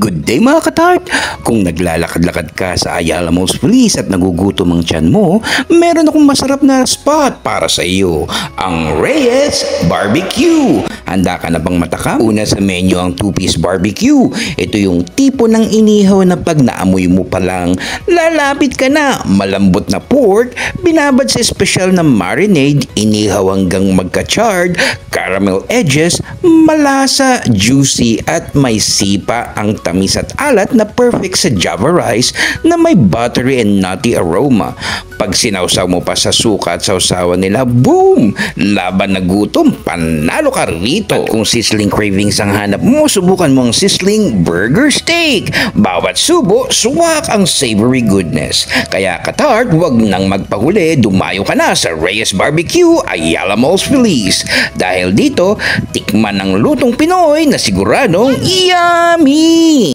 Good day mga katart! Kung naglalakad-lakad ka sa Ayala Malls Police at nagugutom ang tiyan mo, meron akong masarap na spot para sa iyo, ang Reyes Barbecue. Handa ka na bang matakam? Una sa menu ang 2-piece barbecue. Ito yung tipo ng inihaw na pag naamoy mo pa lang, lalapit ka na. Malambot na pork, binabad sa espesyal na marinade, inihaw hanggang magka-charred, caramel edges, malasa, juicy at may sipa ang tamis at alat na perfect sa Java rice na may buttery and nutty aroma. Pag sinawsaw mo pa sa suka at sausawan nila, boom! Laban na gutom, panalo ka rito. At kung sizzling cravings ang hanap mo, subukan mo ang sizzling burger steak. Bawat subo, suwak ang savory goodness. Kaya katart, wag nang magpahuli, dumayo ka na sa Reyes Barbecue, Ayala Malls Feliz. Dahil dito, tikman ang lutong Pinoy na siguradong yummy!